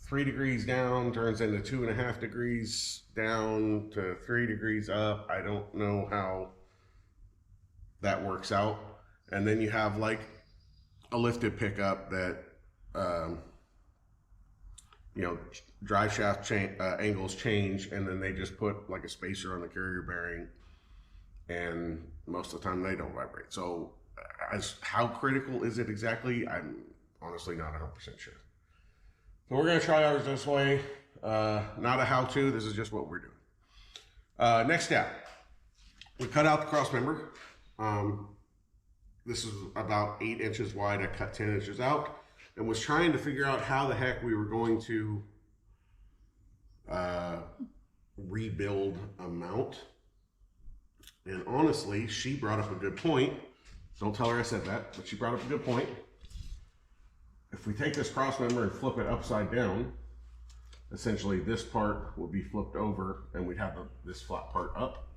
3 degrees down turns into 2.5 degrees down to 3 degrees up. I don't know how that works out. And then you have like a lifted pickup that, drive shaft angles change, and then they just put like a spacer on the carrier bearing, and most of the time they don't vibrate. So how critical is it exactly? I'm honestly not 100% sure. So we're going to try ours this way. Not a how-to. This is just what we're doing. Next step, we cut out the cross member. This is about 8 inches wide. I cut 10 inches out and was trying to figure out how the heck we were going to rebuild a mount. And honestly, she brought up a good point. Don't tell her I said that, but she brought up a good point. If we take this cross member and flip it upside down, essentially this part will be flipped over and we'd have this flat part up.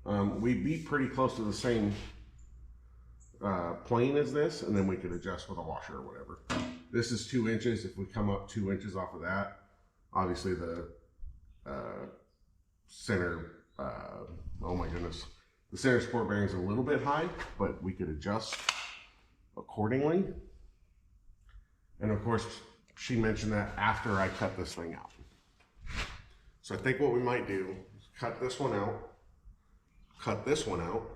We'd be pretty close to the same plane as this, and then we could adjust with a washer or whatever. This is 2 inches. If we come up 2 inches off of that, obviously the center, oh my goodness, the center support bearing is a little bit high, but we could adjust accordingly. And of course, she mentioned that after I cut this thing out. So I think what we might do is cut this one out, cut this one out,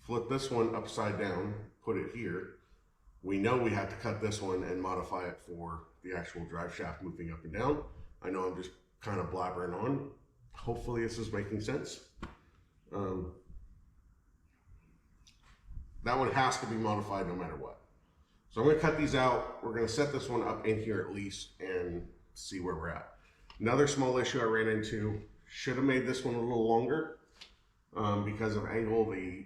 flip this one upside down, put it here. We know we have to cut this one and modify it for the actual drive shaft moving up and down. I know I'm just kind of blabbering on. Hopefully this is making sense. That one has to be modified no matter what. So I'm going to cut these out. We're going to set this one up in here at least and see where we're at. Another small issue I ran into, should have made this one a little longer. Because of angle, the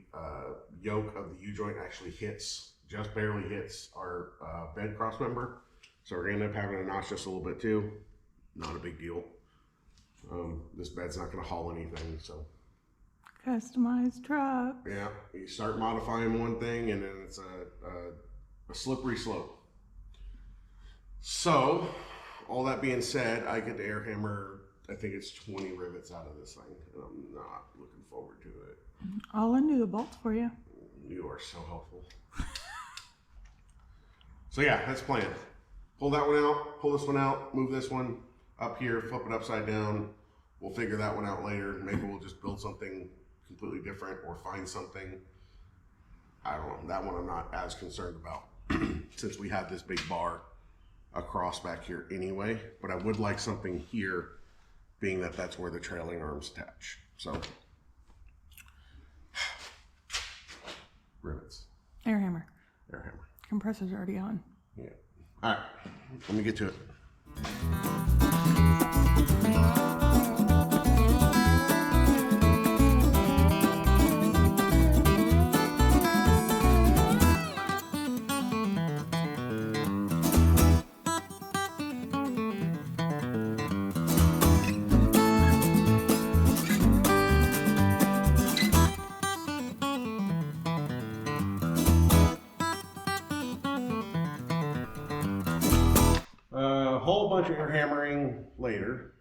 yoke of the U-joint actually just barely hits our bed cross member. So we're going to end up having to notch just a little bit too. Not a big deal. This bed's not going to haul anything, so. Customized truck. Yeah, you start modifying one thing and then it's a slippery slope. So, all that being said, I get to air hammer, I think it's 20 rivets out of this thing, and I'm not looking forward to it. I'll undo the bolts for you. You are so helpful. So yeah, that's the plan. Pull that one out, pull this one out, move this one up here, flip it upside down. We'll figure that one out later. Maybe we'll just build something completely different or find something. I don't know. That one I'm not as concerned about since we have this big bar across back here anyway. But I would like something here, being that that's where the trailing arms attach. So, rivets. Air hammer. Air hammer. Compressor's already on. Yeah. All right. Let me get to it. whole bunch of air hammering later,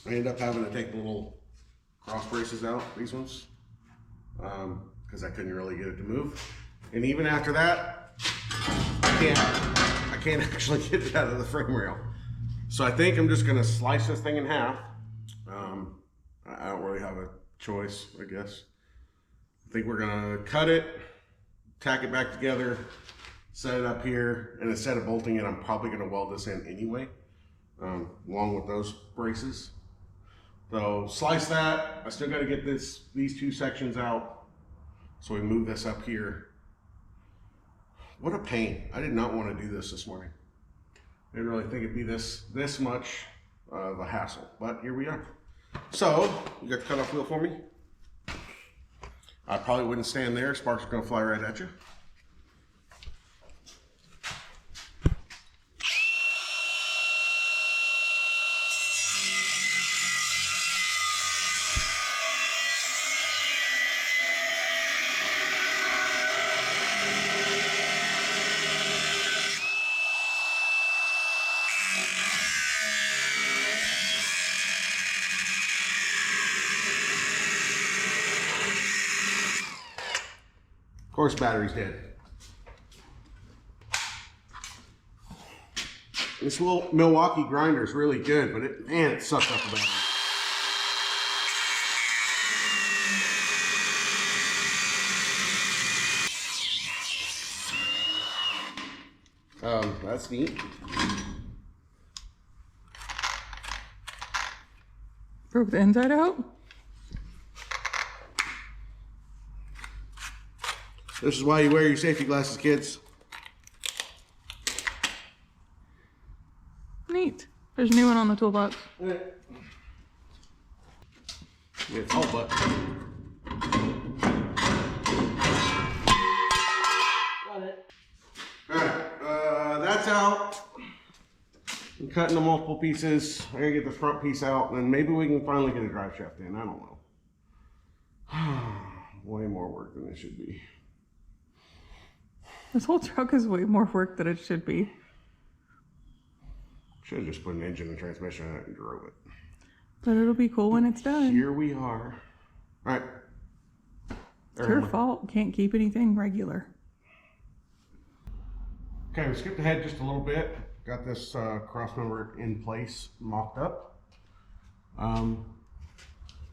I ended up having to take the little cross braces out, these ones, because I couldn't really get it to move. And even after that, I can't actually get it out of the frame rail. So I think I'm just gonna slice this thing in half. I don't really have a choice, I guess. I think we're gonna cut it, tack it back together, set it up here, and instead of bolting it, I'm probably gonna weld this in anyway, along with those braces. So slice that. I still gotta get these two sections out. So we move this up here. What a pain. I did not want to do this morning. I didn't really think it'd be this much of a hassle, but here we are. So, you got the cutoff wheel for me? I probably wouldn't stand there. Sparks are gonna fly right at you. Of course, battery's dead. This little Milwaukee grinder is really good, but it sucks up the battery. That's neat. Broke the inside out? This is why you wear your safety glasses, kids. Neat. There's a new one on the toolbox. Yeah, it's all but. Got it. Alright, that's out. I'm cutting the multiple pieces. I gotta get the front piece out, and then maybe we can finally get a drive shaft in. I don't know. Way more work than it should be. This whole truck is way more work than it should be. Should have just put an engine and transmission in it and drove it. But it'll be cool when it's done. Here we are. Alright. It's your fault. Can't keep anything regular. Okay, we skipped ahead just a little bit. Got this cross member in place, mocked up.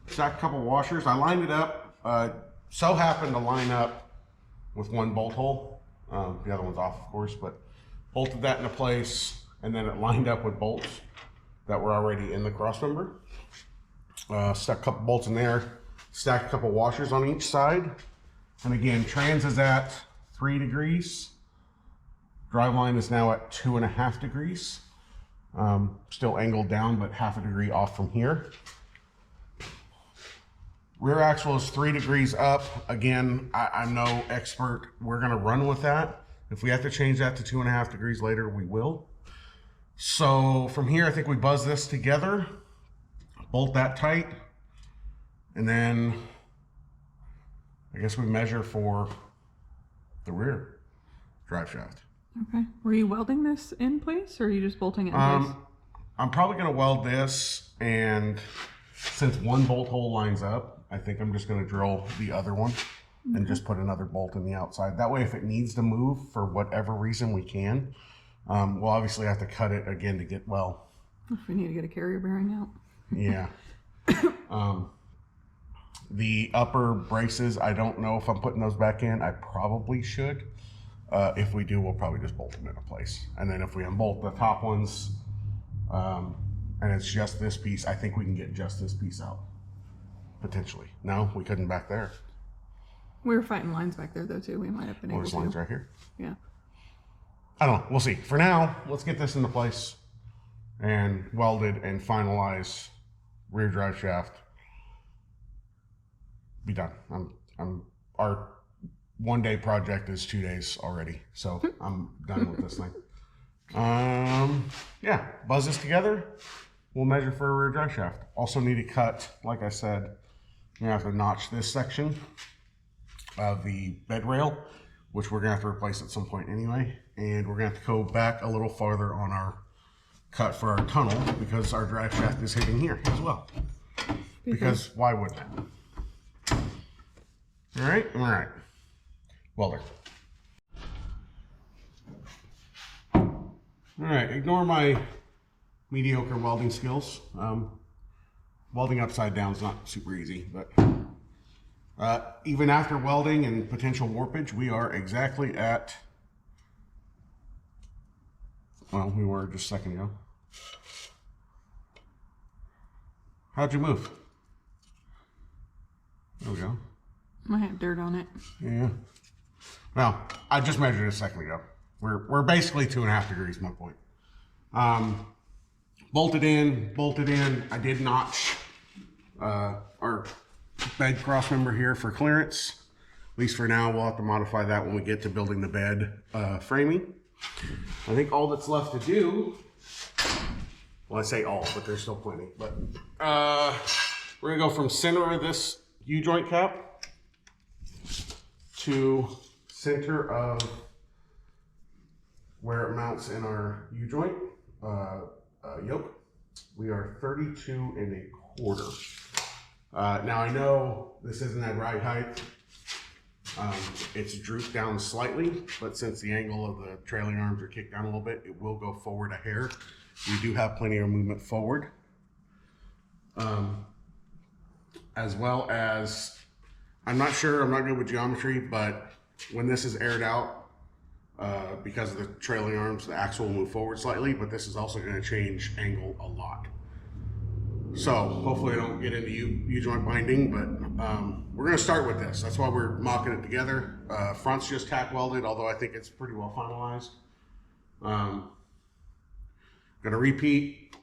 Stacked a couple washers. I lined it up. So happened to line up with one bolt hole. The other one's off, of course, but bolted that into place, and then it lined up with bolts that were already in the cross member. Stuck a couple bolts in there, stacked a couple washers on each side. And again, trans is at 3 degrees. Driveline is now at 2.5 degrees. Still angled down, but half a degree off from here. Rear axle is 3 degrees up. Again, I'm no expert. We're gonna run with that. If we have to change that to 2.5 degrees later, we will. So from here, I think we buzz this together, bolt that tight, and then I guess we measure for the rear drive shaft. Okay. Were you welding this in place, or are you just bolting it in place? I'm probably gonna weld this, and since one bolt hole lines up, I think I'm just gonna drill the other one and just put another bolt in the outside. That way, if it needs to move for whatever reason, we can. We'll obviously have to cut it again to get, well. If we need to get a carrier bearing out. Yeah. The upper braces, I don't know if I'm putting those back in. I probably should. If we do, we'll probably just bolt them into place. And then if we unbolt the top ones, and it's just this piece, I think we can get just this piece out. Potentially. No, we couldn't back there. We were fighting lines back there though too. We might have been able There's to. lines right here. Yeah. I don't know. We'll see. For now, let's get this into place and welded and finalize rear drive shaft. Be done. Our 1 day project is 2 days already, so I'm done with this thing. Yeah, buzz this together. We'll measure for a rear drive shaft. Also need to cut, like I said, you have to notch this section of the bed rail, which we're gonna have to replace at some point anyway. And we're gonna have to go back a little farther on our cut for our tunnel because our drive shaft is hitting here as well. Because why wouldn't it? All right. Welder. All right, ignore my mediocre welding skills. Welding upside down is not super easy, but even after welding and potential warpage, we are exactly at, well, we were just a second ago. How'd you move? There we go. I have dirt on it. Yeah. Well, I just measured it a second ago. We're basically 2.5 degrees, my point. Bolted in. I did notch our bed cross member here for clearance. At least for now, we'll have to modify that when we get to building the bed framing. I think all that's left to do, well, I say all, but there's still plenty. But we're gonna go from center of this U-joint cap to center of where it mounts in our U-joint yoke. We are 32.25. Now I know this isn't at right height. It's drooped down slightly, but since the angle of the trailing arms are kicked down a little bit, it will go forward a hair. We do have plenty of movement forward. As well as, I'm not sure, I'm not good with geometry, but when this is aired out, because of the trailing arms, the axle will move forward slightly, but this is also going to change angle a lot. So hopefully I don't get into U-joint binding, but we're going to start with this. That's why we're mocking it together. Front's just tack welded, although I think it's pretty well finalized. Going to repeat,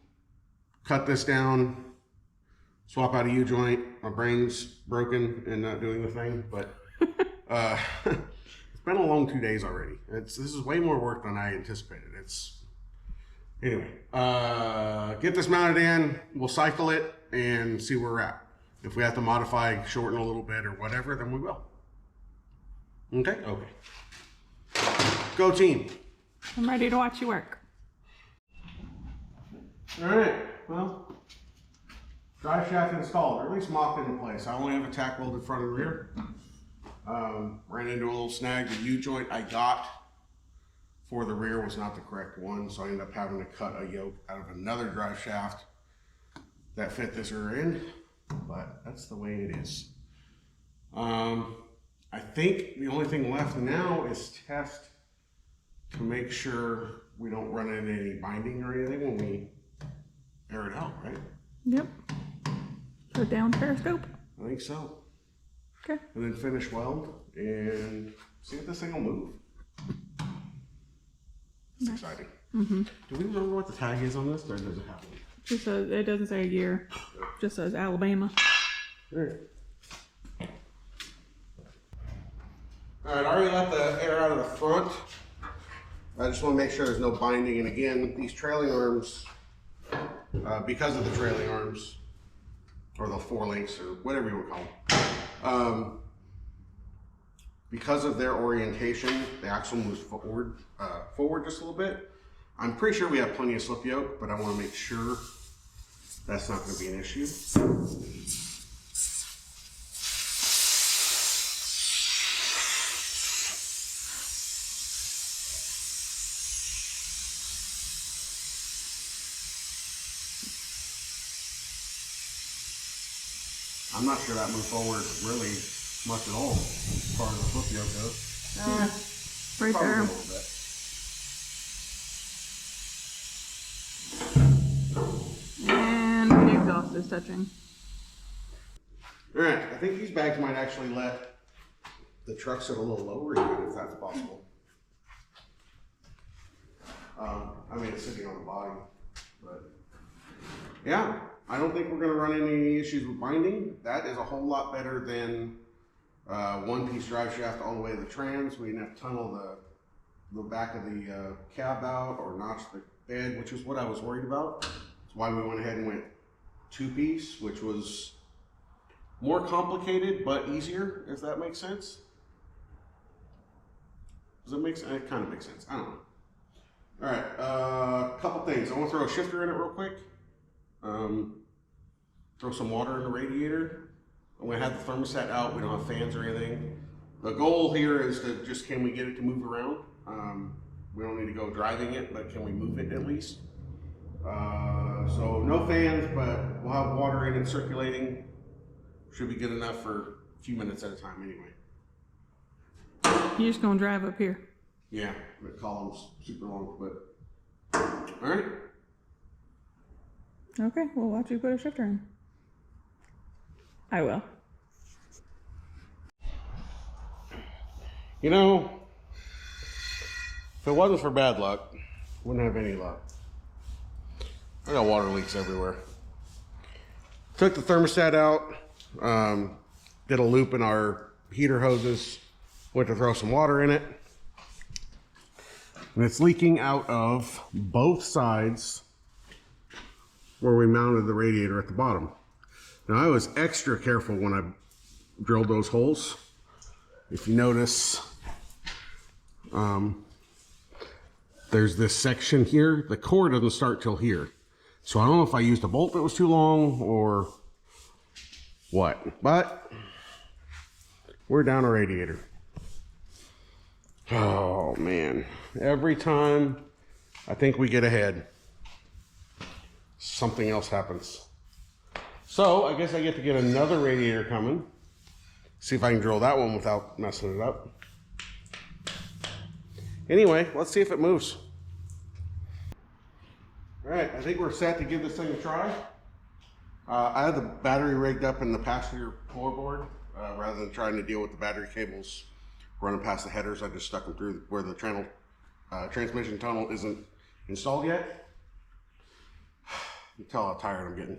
cut this down, swap out a U-joint. My brain's broken and not doing the thing, but it's been a long 2 days already. This is way more work than I anticipated. Anyway, get this mounted in, we'll cycle it and see where we're at. If we have to modify, shorten a little bit or whatever, then we will. Okay? Okay. Go team. I'm ready to watch you work. All right, well, drive shaft installed, or at least mocked into place. I only have a tack welded front and rear. Ran into a little snag. The U-joint I got for the rear was not the correct one, so I ended up having to cut a yoke out of another drive shaft that fit this rear end, but that's the way it is. I think the only thing left now is test to make sure we don't run into any binding or anything when we air it out, right? Yep. Put down periscope. I think so. Okay. And then finish weld and see if this thing will move. It's exciting. Mm-hmm. Do we remember what the tag is on this, or does it have one? Just says, it doesn't say a year. Just says Alabama. All right. All right, I already let the air out of the front. I just want to make sure there's no binding. And again, these trailing arms, because of the trailing arms, or the forelinks, or whatever you would call them, because of their orientation, the axle moves forward just a little bit. I'm pretty sure we have plenty of slip yoke, but I want to make sure that's not going to be an issue. I'm not sure that moved forward really much at all as far as the slip yoke goes. Yeah, right Probably there. a little bit. And the exhaust is touching. All right, I think these bags might actually let the truck sit a little lower even if that's possible. I mean, it's sitting on the body, but yeah, I don't think we're gonna run into any issues with binding. That is a whole lot better than one-piece drive shaft all the way to the trans. We didn't have to tunnel the back of the cab out or notch the bed, which is what I was worried about. That's why we went ahead and went two-piece, which was more complicated but easier, if that makes sense. Does it make sense? It kind of makes sense. I don't know. All right, a couple things. I want to throw a shifter in it real quick. Throw some water in the radiator. I'm going to have the thermostat out. We don't have fans or anything. The goal here is to just, can we get it to move around? We don't need to go driving it, but can we move it at least? So no fans, but we'll have water in it circulating. Should be good enough for a few minutes at a time anyway. You're just gonna drive up here. Yeah, the column's super long, but all right. Okay, we'll watch you put a shifter in. I will. You know, if it wasn't for bad luck, wouldn't have any luck. I got water leaks everywhere. Took the thermostat out, did a loop in our heater hoses, went to throw some water in it. And it's leaking out of both sides where we mounted the radiator at the bottom. Now I was extra careful when I drilled those holes. If you notice, there's this section here. The core doesn't start till here. So I don't know if I used a bolt that was too long or what, but we're down a radiator. Oh man, every time I think we get ahead, something else happens. So I guess I get to get another radiator coming. See if I can drill that one without messing it up. Anyway, let's see if it moves. All right, I think we're set to give this thing a try. I had the battery rigged up in the passenger floorboard. Rather than trying to deal with the battery cables running past the headers, I just stuck them through where the transmission tunnel isn't installed yet. You can tell how tired I'm getting.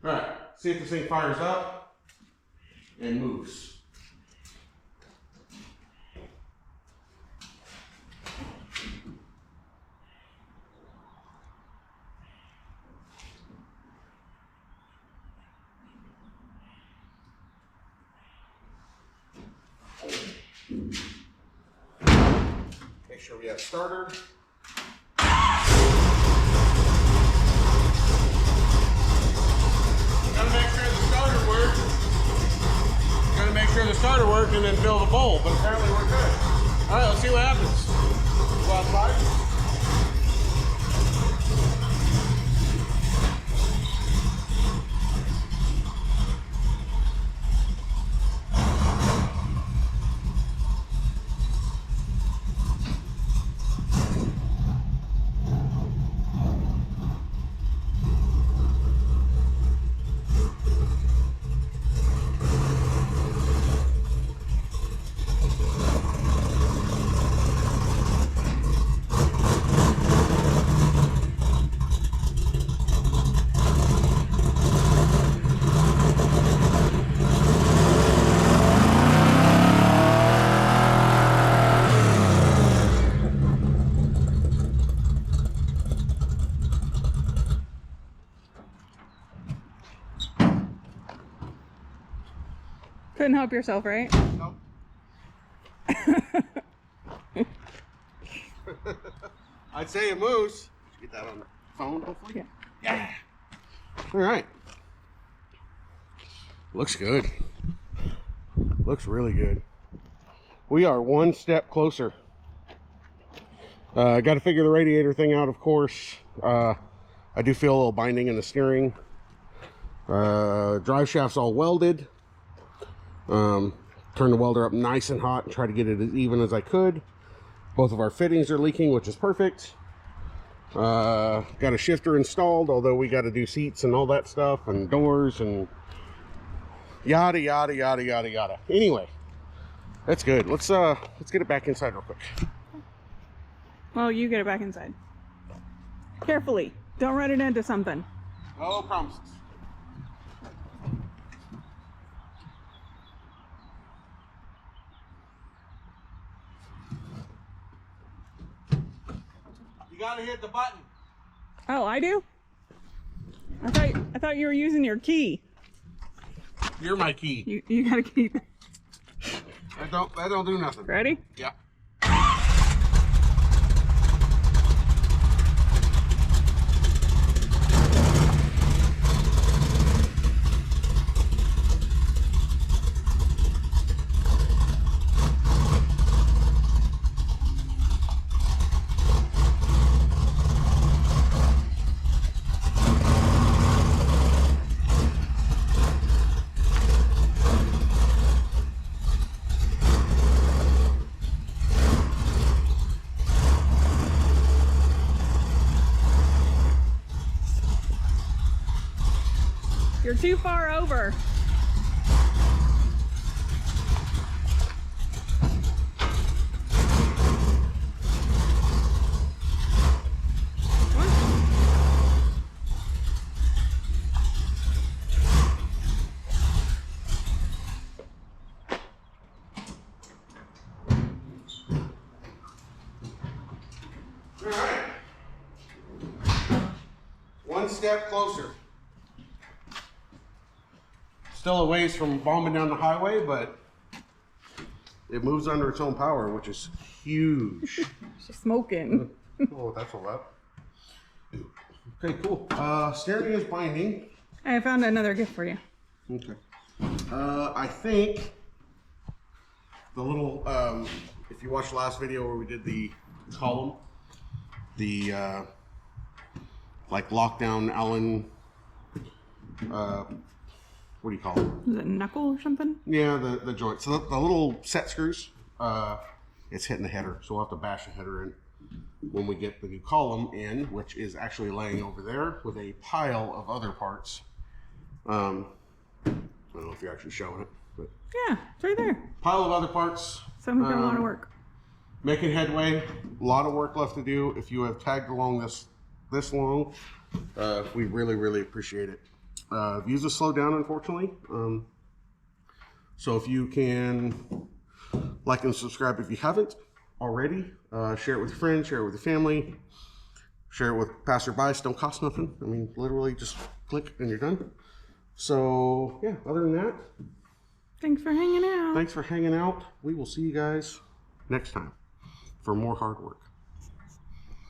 All right, see if this thing fires up and moves. Make sure we have starter. Gotta make sure the starter works. Gotta make sure the starter works and then fill the bowl, but apparently we're good. All right, let's see what happens. Go outside. Couldn't help yourself, right? Nope. I'd say it moves. Did you get that on the phone, hopefully? Yeah. Yeah. All right. Looks good. Looks really good. We are one step closer. Got to figure the radiator thing out, of course. I do feel a little binding in the steering. Drive shaft's all welded. Turn the welder up nice and hot and try to get it as even as I could. Both of our fittings are leaking, which is perfect. Got a shifter installed, although we got to do seats and all that stuff and doors and yada yada yada yada yada. Anyway, that's good. Let's get it back inside real quick. Well, you get it back inside. Carefully. Don't run it into something. No promises. You gotta hit the button. Oh, I do? I thought you were using your key. You're my key. You gotta keep. That don't do nothing. Ready? Yeah. You're too far over. All right. One step closer. Still a ways from bombing down the highway, but it moves under its own power, which is huge. She's smoking. Oh, that's all that. Okay, cool. Steering is binding. I found another gift for you. Okay. I think the little, if you watched the last video where we did the column, the like lockdown Allen, what do you call it? Is it knuckle or something? Yeah, the joint. So the little set screws, it's hitting the header. So we'll have to bash the header in when we get the new column in, which is actually laying over there with a pile of other parts. I don't know if you're actually showing it, but Yeah, it's right there. pile of other parts. Someone's got a lot of work. Making headway. A lot of work left to do. If you have tagged along this long, we really appreciate it. Views have slowed down, unfortunately. So if you can like and subscribe if you haven't already, share it with your friends, share it with your family, share it with passerbys. Don't cost nothing. I mean, literally just click and you're done. So yeah, other than that, Thanks for hanging out. thanks for hanging out. We will see you guys next time for more hard work.